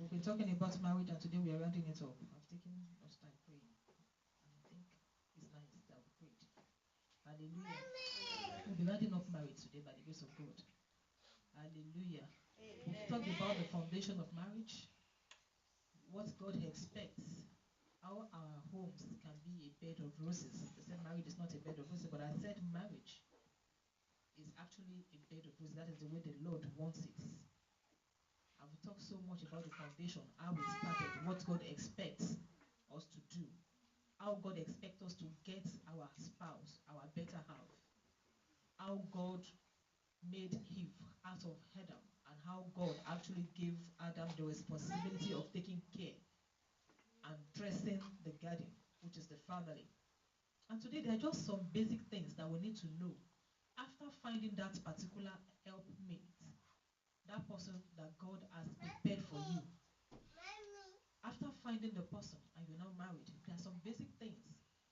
We've been talking about marriage, and today we are rounding it up. I've taken much time praying, and I think it's nice that we prayed. Hallelujah. We'll be rounding up marriage today by the grace of God. Hallelujah. We've talked about the foundation of marriage, what God expects, how our homes can be a bed of roses. They said marriage is not a bed of roses, but I said marriage is actually a bed of roses. That is the way the Lord wants it. I've talked so much about the foundation, how it started, what God expects us to do, how God expects us to get our spouse, our better half, how God made Eve out of Adam, and how God actually gave Adam the responsibility of taking care and dressing the garden, which is the family. And today there are just some basic things that we need to know after finding that particular helpmate, that person that God has prepared for you. After finding the person and you're now married, there are some basic things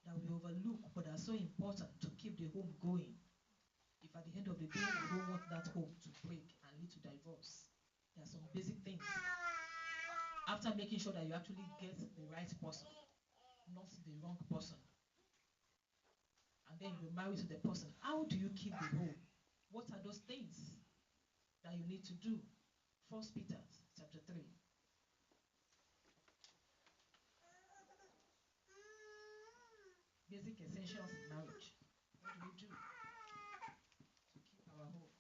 that we overlook but are so important to keep the home going. If at the end of the day you don't want that home to break and lead to divorce, there are some basic things. After making sure that you actually get the right person, not the wrong person, and then you're married to the person, how do you keep the home? What are those things that you need to do? 1 Peter chapter 3. Basic essentials in marriage. What do we do to keep our homes?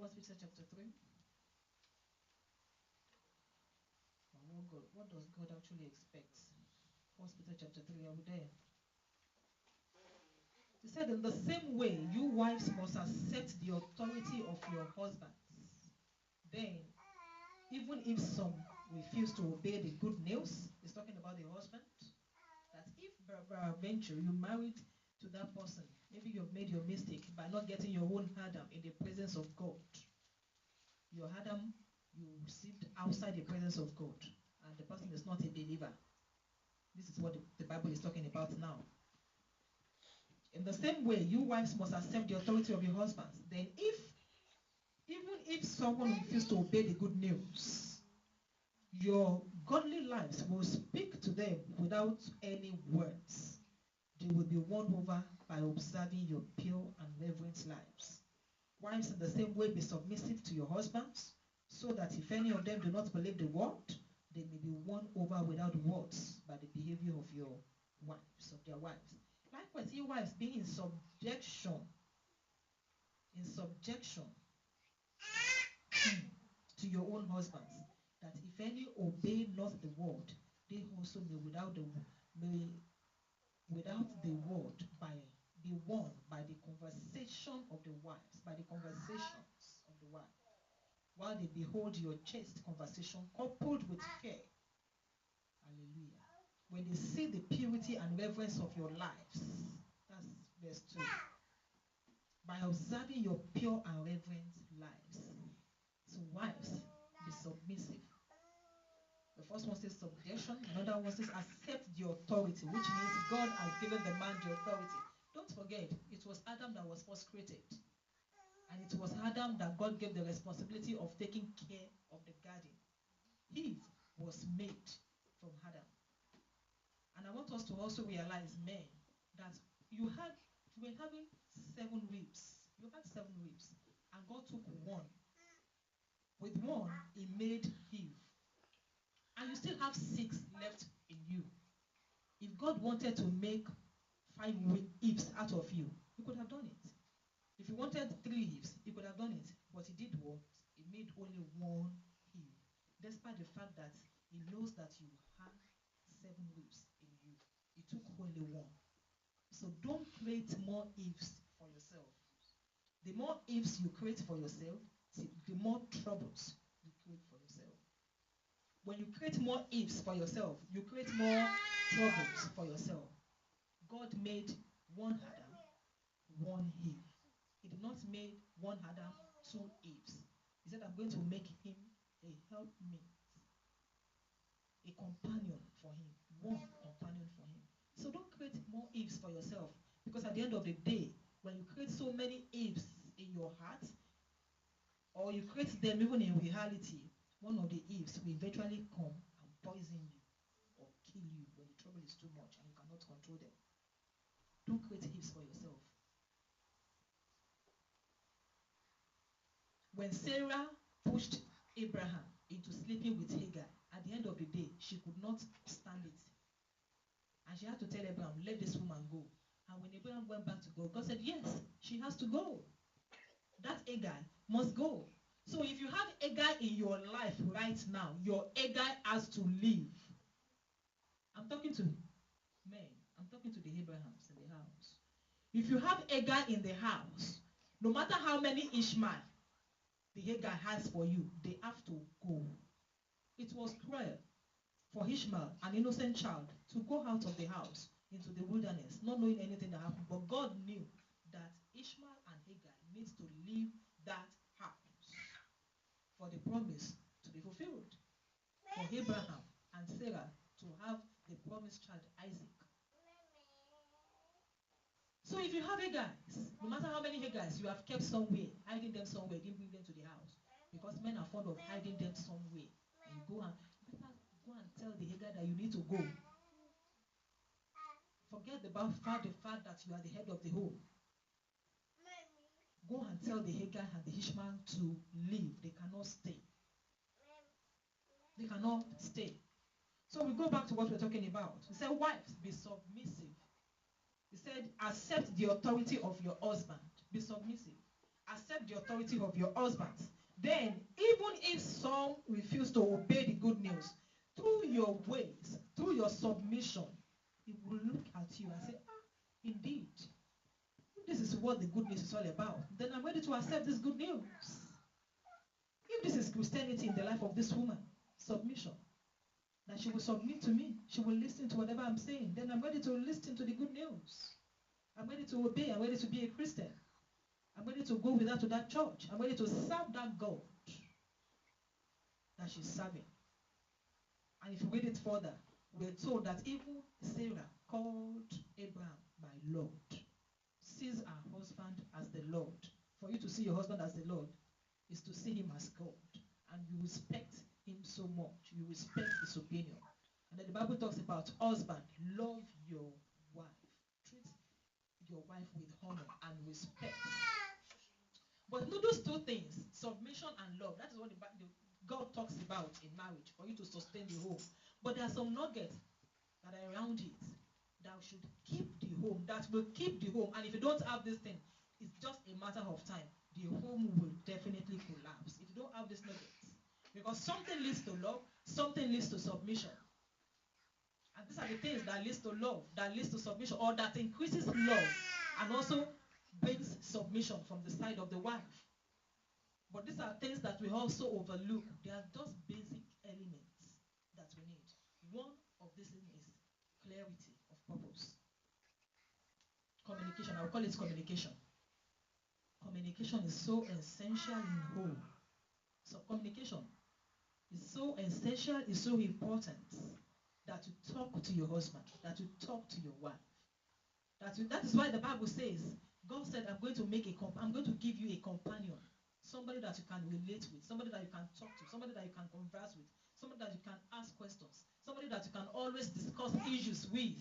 1 Peter chapter 3. What does God actually expect? 1 Peter chapter 3, are we there? He said, in the same way, you wives must accept the authority of your husbands. Then, even if some refuse to obey the good news, he's talking about the husband, that if by venture you married to that person, maybe you've made your mistake by not getting your own Adam in the presence of God. Your Adam you received outside the presence of God, and the person is not a believer. This is what the Bible is talking about now. In the same way, you wives must accept the authority of your husbands. Then even if someone refuses to obey the good news, your godly lives will speak to them without any words. They will be won over by observing your pure and reverent lives. Wives, in the same way, be submissive to your husbands, so that if any of them do not believe the word, they may be won over without words by the behavior of your wives, of their wives. Likewise, you wives, be in subjection to your own husbands, that if any obey not the word, they also may without the word be won by the conversation of the wives, by the conversations of the wife, while they behold your chaste conversation coupled with fear. Hallelujah. When they see the purity and reverence of your lives, that's verse 2. By observing your pure and reverent lives. So wives, be submissive. The first one says subjection, another one says accept the authority, which means God has given the man the authority. Don't forget, it was Adam that was first created. And it was Adam that God gave the responsibility of taking care of the garden. Eve was made from Adam. And I want us to also realize, men, that you were having 7 ribs. You had 7 ribs. And God took one. With one, he made Eve. And you still have 6 left in you. If God wanted to make 5 Eves out of you, he could have done it. If he wanted 3 Eves, he could have done it. But he did what? He made only 1 Eve. Despite the fact that he knows that you have 7 Eves in you. He took only 1. So don't create more Eves for yourself. The more Eves you create for yourself, the more troubles you create for yourself. When you create more Eves for yourself, you create more troubles for yourself. God made 1 Adam, 1 Eve. He did not make 1 Adam, 2 Eves. He said, I'm going to make him a helpmate, a companion for him, 1 companion for him. So don't create more Eves for yourself, because at the end of the day, when you create so many Eves in your heart, or you create them even in reality, one of the Eves will eventually come and poison you or kill you when the trouble is too much and you cannot control them. Don't create Eves for yourself. When Sarah pushed Abraham into sleeping with Hagar, at the end of the day, she could not stand it. And she had to tell Abraham, let this woman go. And when Abraham went back to God, God said, yes, she has to go. That Hagar must go. So if you have Hagar in your life right now, your Hagar has to leave. I'm talking to men. I'm talking to the Abrahams in the house. If you have Hagar in the house, no matter how many Ishmael the Hagar has for you, they have to go. It was cruel for Ishmael, an innocent child, to go out of the house into the wilderness, not knowing anything that happened. But God knew that Ishmael and Hagar needs to leave that house for the promise to be fulfilled. For Abraham and Sarah to have the promised child Isaac. So if you have Hagars, no matter how many Hagars you have kept somewhere, hiding them somewhere, didn't bring them to the house, because men are fond of hiding them somewhere, and you go and go and tell the Hagar that you need to go. Forget about the fact that you are the head of the home. Go and tell the Hagar and the Ishmael to leave. They cannot stay. They cannot stay. So we go back to what we're talking about. We said, wives, be submissive. He said, accept the authority of your husband. Be submissive. Accept the authority of your husbands. Then, even if some refuse to obey the good news, through your ways, through your submission, he will look at you and say, indeed, if this is what the good news is all about, then I'm ready to accept this good news. If this is Christianity in the life of this woman, submission, that she will submit to me, she will listen to whatever I'm saying, then I'm ready to listen to the good news. I'm ready to obey. I'm ready to be a Christian. I'm ready to go with her to that church. I'm ready to serve that God that she's serving. And if you read it further, we're told that even Sarah called Abraham by Lord, sees her husband as the Lord. For you to see your husband as the Lord is to see him as God. And you respect him so much. You respect his opinion. And then the Bible talks about husband, love your wife. Treat your wife with honor and respect. But know those two things, submission and love, that is what God talks about in marriage, for you to sustain the home. But there are some nuggets that are around it that should keep the home, that will keep the home. And if you don't have this thing, it's just a matter of time. The home will definitely collapse if you don't have this nuggets. Because something leads to love, something leads to submission. And these are the things that leads to love, that leads to submission, or that increases love and also brings submission from the side of the wife. But these are things that we also overlook. They are just basic elements that we need. One of these things is clarity of purpose. Communication, I will call it communication. Communication is so essential in home. So communication is so essential, is so important that you talk to your husband, that you talk to your wife. That is why the Bible says, God said, I'm going to give you a companion, somebody that you can relate with, somebody that you can talk to, somebody that you can converse with, somebody that you can ask questions, somebody that you can always discuss issues with.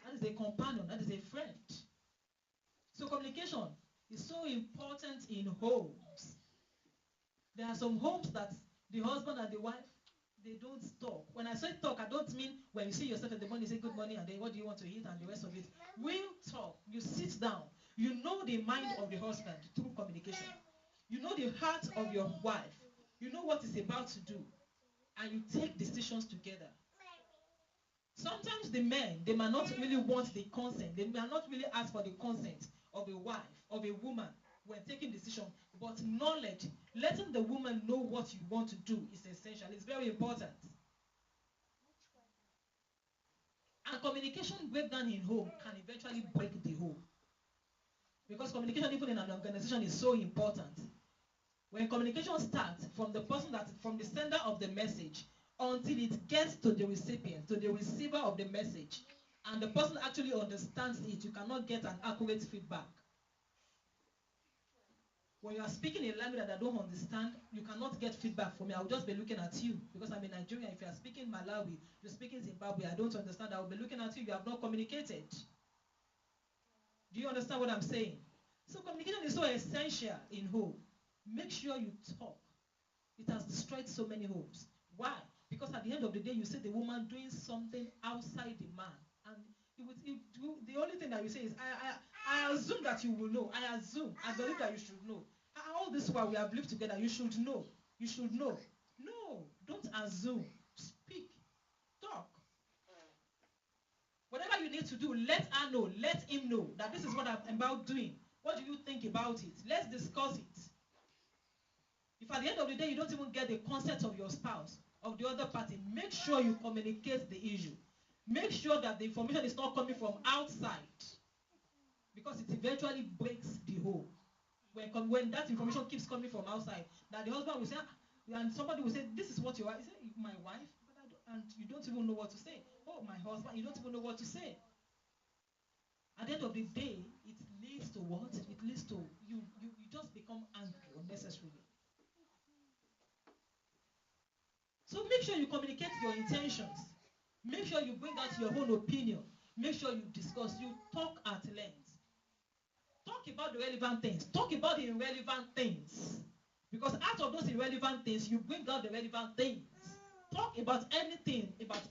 That is a companion, that is a friend. So communication is so important in homes. There are some homes that the husband and the wife, they don't talk. When I say talk, I don't mean when you see yourself in the morning, you say good morning, and then what do you want to eat, and the rest of it. Real talk. You sit down. You know the mind of the husband through communication. You know the heart of your wife. You know what he's about to do. And you take decisions together. Sometimes the men, they might not really want the consent. They might not really ask for the consent of a wife, of a woman, when taking decisions. But knowledge, letting the woman know what you want to do is essential. It's very important. And communication breakdown in home can eventually break the home. Because communication, even in an organization, is so important. When communication starts from the sender of the message until it gets to the recipient, to the receiver of the message, and the person actually understands it, you cannot get an accurate feedback. When you are speaking a language that I don't understand, you cannot get feedback from me. I will just be looking at you because I'm in Nigeria. If you are speaking Malawi, you're speaking Zimbabwe, I don't understand. I will be looking at you. You have not communicated. Do you understand what I'm saying? So communication is so essential in home. Make sure you talk. It has destroyed so many homes. Why? Because at the end of the day, you see the woman doing something outside the man. And the only thing that you say is, I assume that you will know. I assume. I believe that you should know. All this while we have lived together, you should know. You should know. No, don't assume. Speak. Talk. Whatever you need to do, let her know. Let him know that this is what I'm about doing. What do you think about it? Let's discuss it. If at the end of the day you don't even get the consent of your spouse, of the other party, make sure you communicate the issue. Make sure that the information is not coming from outside, because it eventually breaks the home. When that information keeps coming from outside, that the husband will say, and somebody will say, this is what you are. Is it my wife? And you don't even know what to say. Oh, my husband, you don't even know what to say. At the end of the day, it leads to what? It leads to you just become angry unnecessarily. So make sure you communicate your intentions. Make sure you bring out your own opinion. Make sure you discuss. You talk at length. Talk about the relevant things. Talk about the irrelevant things. Because out of those irrelevant things, you bring out the relevant things. Talk about anything, about